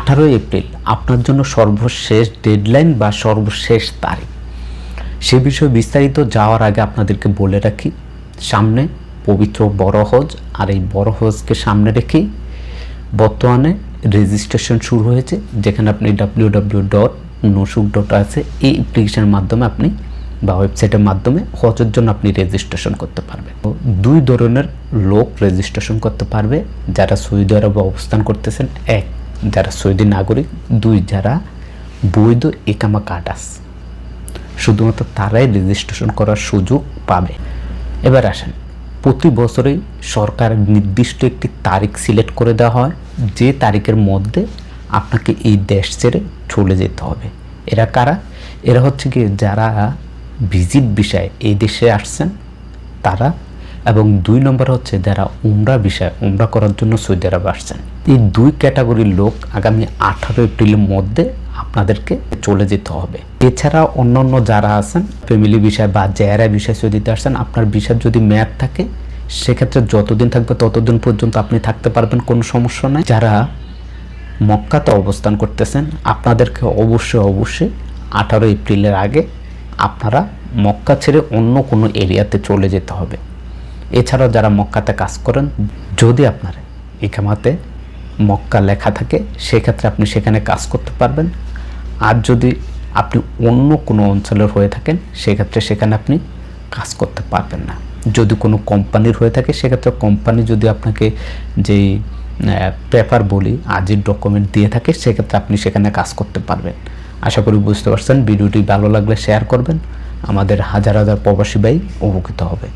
18 April আপনার জন্য সর্বশেষ ডেডলাইন বা সর্বশেষ তারিখ। সে বিষয়ে বিস্তারিত যাওয়ার আগে আপনাদেরকে বলে রাখি, সামনে পবিত্র বড় হজ, আর এই বড় হজকে সামনে রেখেই বর্তমানে রেজিস্ট্রেশন শুরু হয়েছে, যেখানে আপনি www.nusuk.ae এই অ্যাপ্লিকেশনের মাধ্যমে আপনি বা ওয়েবসাইটের মাধ্যমে হজের জন্য আপনি রেজিস্ট্রেশন করতে পারবেন। দুই ধরনের লোক রেজিস্ট্রেশন করতে পারবে, যারা সৌদি আরবে অবস্থান করতেছেন, এক যারা সৌদি নাগরিক, দুই যারা বৈধ ইকামা কার্ড আছে, শুধুমাত্র তারাই রেজিস্ট্রেশন করার সুযোগ পাবে। এবার আসেন, প্রতি বছরই সরকারের নির্দিষ্ট একটি তারিখ সিলেক্ট করে দেওয়া হয়, যে তারিখের মধ্যে আপনাকে এই দেশ ছেড়ে চলে যেতে হবে। এরা কারা? এরা হচ্ছে কি যারা ভিজিট বিষয়ে এই দেশে আসছেন তারা, এবং দুই নম্বর হচ্ছে যারা উমরা বিষয় উমরা করার জন্য সৌদি আরব আসছেন। এই দুই ক্যাটাগরির লোক আগামী 18 এপ্রিলের মধ্যে আপনাদেরকে চলে যেতে হবে। এছাড়া অন্যান্য যারা আছেন ফ্যামিলি বিষয় বা যারা বিষয় সৌদিতে আসছেন, আপনার বিষয় যদি মেয়াদ থাকে সেক্ষেত্রে যতদিন থাকবে ততদিন পর্যন্ত আপনি থাকতে পারবেন, কোনো সমস্যা নাই। যারা মক্কাতে অবস্থান করতেছেন আপনাদেরকে অবশ্যই 18 এপ্রিলের আগে আপনারা মক্কা ছেড়ে অন্য কোনো এরিয়াতে চলে যেতে হবে। এছাড়াও যারা মক্কাতে কাজ করেন, যদি আপনার ইকামাতে মক্কা লেখা থাকে সেক্ষেত্রে আপনি সেখানে কাজ করতে পারবেন, আর যদি আপনি অন্য কোনো অঞ্চলের হয়ে থাকেন সেক্ষেত্রে সেখানে আপনি কাজ করতে পারবেন না। যদি কোনো কোম্পানির হয়ে থাকে সেক্ষেত্রে কোম্পানি যদি আপনাকে যেই পেপার বলি আজির ডকুমেন্ট দিয়ে থাকে সেক্ষেত্রে আপনি সেখানে কাজ করতে পারবেন। আশা করি বুঝতে পারছেন। ভিডিওটি ভালো লাগলে শেয়ার করবেন, আমাদের হাজার হাজার প্রবাসী ভাই উপকৃত হবে।